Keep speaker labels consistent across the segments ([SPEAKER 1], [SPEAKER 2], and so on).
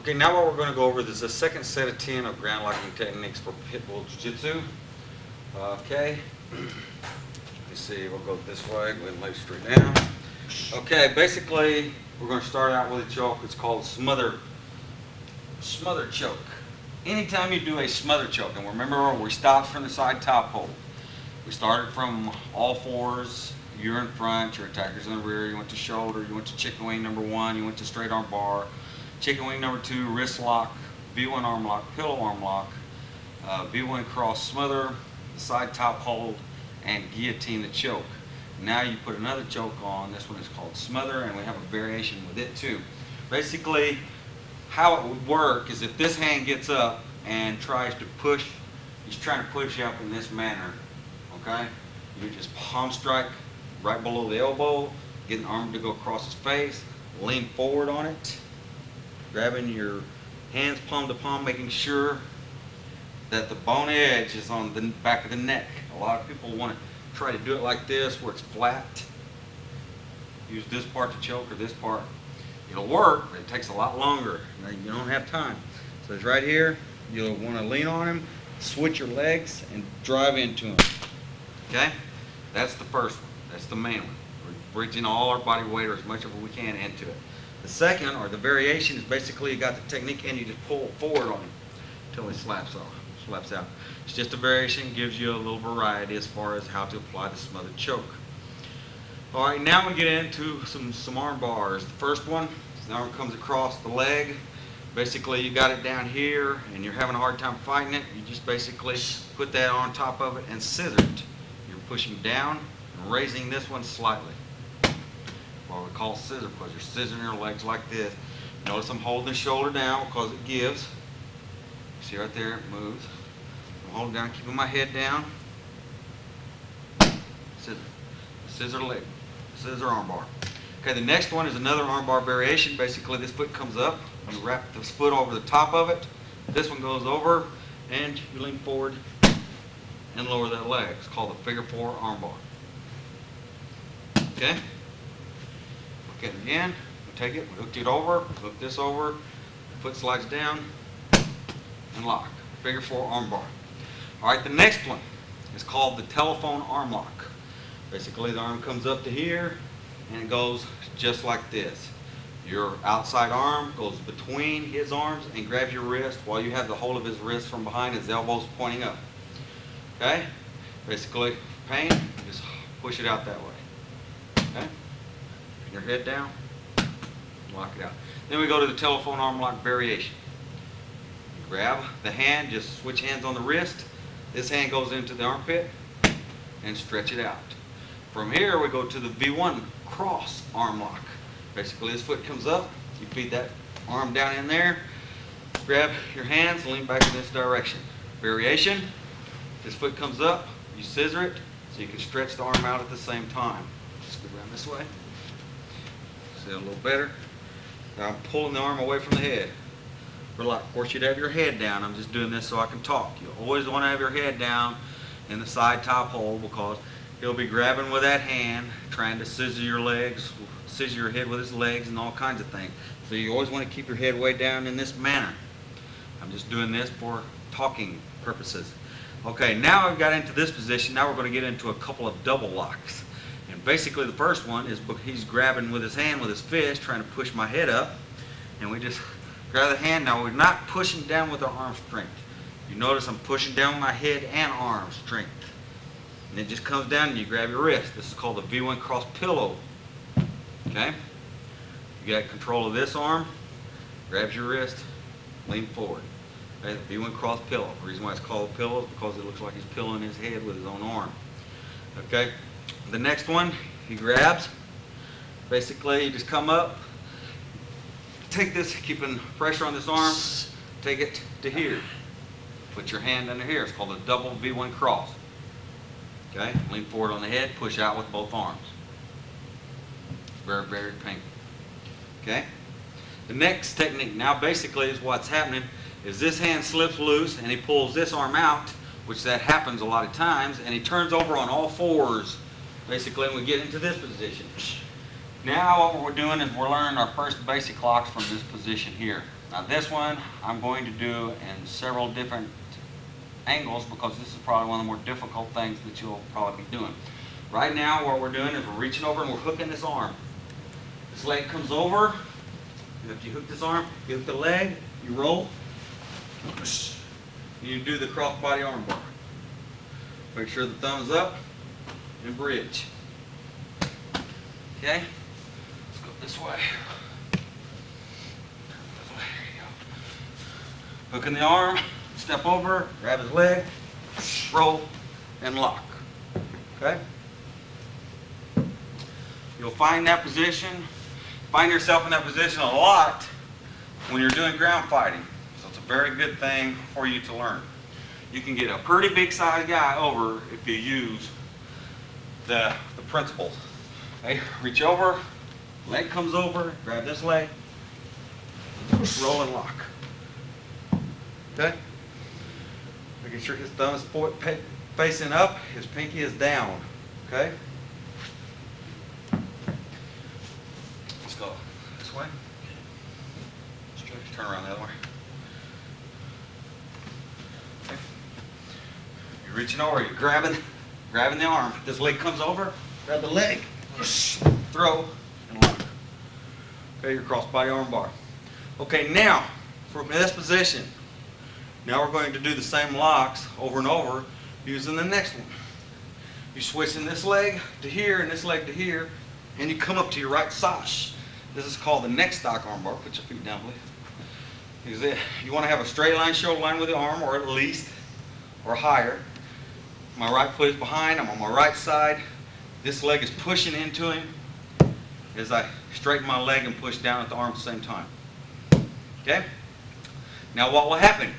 [SPEAKER 1] Okay, now what we're going to go over is the second set of 10 of ground locking techniques for Pitbull Jiu-Jitsu. Okay, let's see, we'll go this way, go ahead and lay straight down. Okay, basically we're going to start out with a choke. It's called smother choke. Anytime you do a smother choke, and remember we stopped from the side top hold. We started from all fours. You're in front, your attacker's in the rear, you went to shoulder, you went to chicken wing number 1, you went to straight arm bar, chicken wing number 2, wrist lock, V1 arm lock, pillow arm lock, V1 cross smother, side top hold, and guillotine the choke. Now you put another choke on. This one is called smother, and we have a variation with it too. Basically, how it would work is if this hand gets up and tries to push, he's trying to push you up in this manner, okay? You just palm strike right below the elbow, get an arm to go across his face, lean forward on it, grabbing your hands palm to palm, making sure that the bone edge is on the back of the neck. A lot of people want to try to do it like this where it's flat. Use this part to choke or this part. It'll work, but it takes a lot longer. You don't have time. So it's right here. You'll want to lean on him, switch your legs, and drive into him. Okay? That's the first one. That's the main one. We're bridging all our body weight or as much of it we can into it. The second, or the variation, is basically you got the technique and you just pull forward on him until he slaps out. It's just a variation, gives you a little variety as far as how to apply the smothered choke. All right, now we get into some arm bars. The first one, the arm comes across the leg. Basically, you got it down here and you're having a hard time fighting it. You just basically put that on top of it and scissor it. You're pushing down and raising this one slightly. What we call scissor push. You're scissoring your legs like this. Notice I'm holding the shoulder down because it gives. See right there, it moves. I'm holding down, keeping my head down. Scissor leg, scissor arm bar. Okay, the next one is another arm bar variation. Basically, this foot comes up. You wrap this foot over the top of it. This one goes over, and you lean forward and lower that leg. It's called the figure 4 arm bar. Okay? Okay, again, we take it, we hook it over, hook this over, foot slides down, and lock. Figure 4 arm bar. All right, the next one is called the telephone arm lock. Basically, the arm comes up to here, and it goes just like this. Your outside arm goes between his arms and grabs your wrist while you have the hold of his wrist from behind, his elbows pointing up. Okay? Basically, pain, just push it out that way. Okay? Your head down, lock it out. Then we go to the telephone arm lock variation. You grab the hand, just switch hands on the wrist. This hand goes into the armpit and stretch it out. From here we go to the V1 cross arm lock. Basically this foot comes up, you feed that arm down in there, grab your hands, lean back in this direction. Variation, this foot comes up, you scissor it so you can stretch the arm out at the same time. Just go around this way. See a little better. Now I'm pulling the arm away from the head. Of course, you'd have your head down. I'm just doing this so I can talk. You always want to have your head down in the side top hold because he'll be grabbing with that hand, trying to scissor your legs, scissor your head with his legs, and all kinds of things. So you always want to keep your head way down in this manner. I'm just doing this for talking purposes. Okay, now I've got into this position. Now we're going to get into a couple of double locks. And basically the first one is he's grabbing with his hand, with his fist, trying to push my head up. And we just grab the hand. Now we're not pushing down with our arm strength. You notice I'm pushing down with my head and arm strength. And it just comes down and you grab your wrist. This is called the V1 cross pillow. Okay? You got control of this arm, grabs your wrist, lean forward. Okay? The V1 cross pillow. The reason why it's called a pillow is because it looks like he's pillowing his head with his own arm. Okay? The next one, he grabs. Basically, you just come up, take this, keeping pressure on this arm, take it to here. Put your hand under here. It's called a double V1 cross. Okay? Lean forward on the head, push out with both arms. Very, very painful. Okay? The next technique now basically is what's happening is this hand slips loose and he pulls this arm out, which that happens a lot of times, and he turns over on all fours. Basically, when we get into this position. Now what we're doing is we're learning our first basic locks from this position here. Now this one I'm going to do in several different angles because this is probably one of the more difficult things that you'll probably be doing. Right now what we're doing is we're reaching over and we're hooking this arm. This leg comes over, and if you hook this arm, you hook the leg, you roll, and you do the crossbody arm bar. Make sure the thumb is up and bridge. Okay? Let's go this way. Hooking the arm, step over, grab his leg, roll, and lock. Okay? You'll find that position, find yourself in that position a lot when you're doing ground fighting. So it's a very good thing for you to learn. You can get a pretty big sized guy over if you use the principles. Okay? Reach over, leg comes over, grab this leg, roll and lock. Okay? Making sure his thumb is facing up, his pinky is down. Okay? Let's go this way. Turn around the other way. Okay. You're reaching over, you're grabbing the arm. This leg comes over, grab the leg, throw, and lock. Okay, your crossbody arm bar. Okay, now, from this position, now we're going to do the same locks over and over using the next one. You're switching this leg to here and this leg to here, and you come up to your right side. This is called the neck stock arm bar. Put your feet down, please. You want to have a straight line shoulder line with the arm, or at least, or higher. My right foot is behind, I'm on my right side. This leg is pushing into him as I straighten my leg and push down at the arm at the same time. Okay? Now what will happen?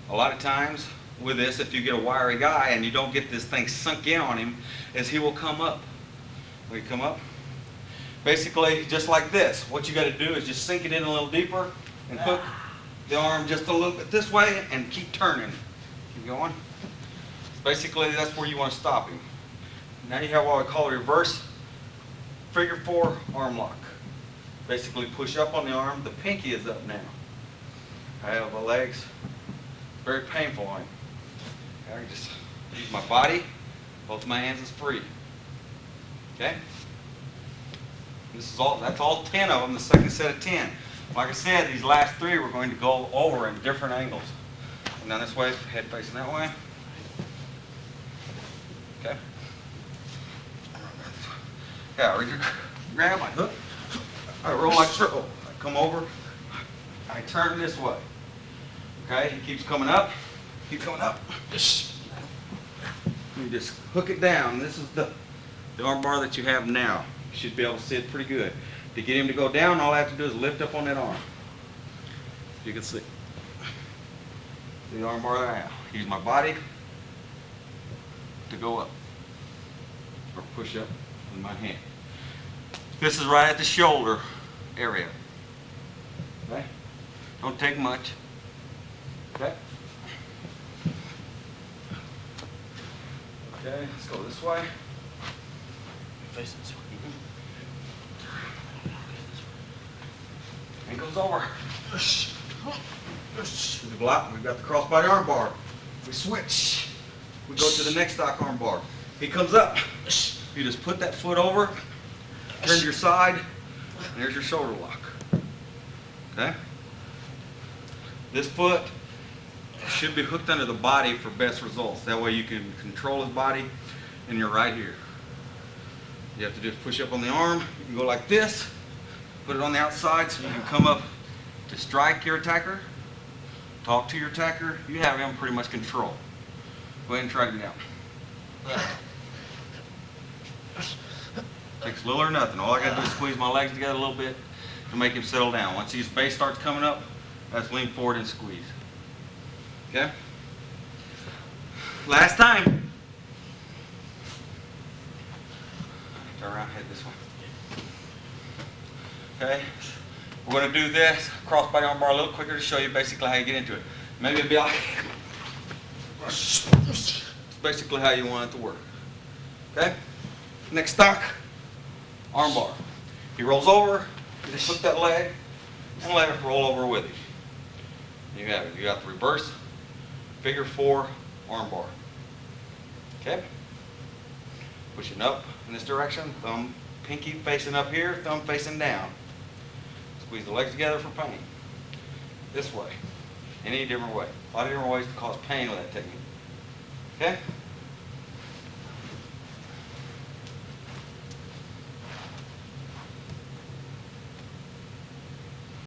[SPEAKER 1] A lot of times with this, if you get a wiry guy and you don't get this thing sunk in on him, is he will come up. Will he come up? Basically, just like this. What you got to do is just sink it in a little deeper and hook the arm just a little bit this way and keep turning. Keep going. Basically, that's where you want to stop him. Now you have what I call a reverse figure 4 arm lock. Basically, push up on the arm. The pinky is up now. I have the legs. Very painful on him. I just use my body. Both my hands is free. Okay? This is all. That's all 10 of them. The second set of 10. Like I said, these last 3 we're going to go over in different angles. And down this way, head facing that way. Okay. Yeah, grab my hook. I roll like so. I come over. I turn this way. Okay, he keeps coming up. Keep coming up. You just hook it down. This is the arm bar that you have now. You should be able to see it pretty good. To get him to go down, all I have to do is lift up on that arm. You can see the arm bar that I have. Use my body to go up or push up with my hand. This is right at the shoulder area. Okay? Don't take much. Okay? Okay, let's go this way. Face this way. And goes over. The block, we've got the crossbody arm bar. We switch. We go to the next stock arm bar. He comes up. You just put that foot over, turn to your side, and there's your shoulder lock. Okay? This foot should be hooked under the body for best results. That way you can control his body and you're right here. You have to just push up on the arm. You can go like this, put it on the outside so you can come up to strike your attacker, talk to your attacker. You have him pretty much control. Go ahead and try it now. Takes little or nothing. All I got to do is squeeze my legs together a little bit to make him settle down. Once his base starts coming up, that's lean forward and squeeze. Okay? Last time. Turn around, head this way. Okay? We're going to do this crossbody arm bar a little quicker to show you basically how you get into it. Maybe it'll be like, it's basically how you want it to work. Okay? Next stock, arm bar. He rolls over, you just hook that leg, and let it roll over with you. You have it. You got the reverse figure 4 arm bar. Okay? Pushing up in this direction, thumb, pinky facing up here, thumb facing down. Squeeze the legs together for pain. This way. Any different way. A lot of different ways to cause pain with that technique. Okay?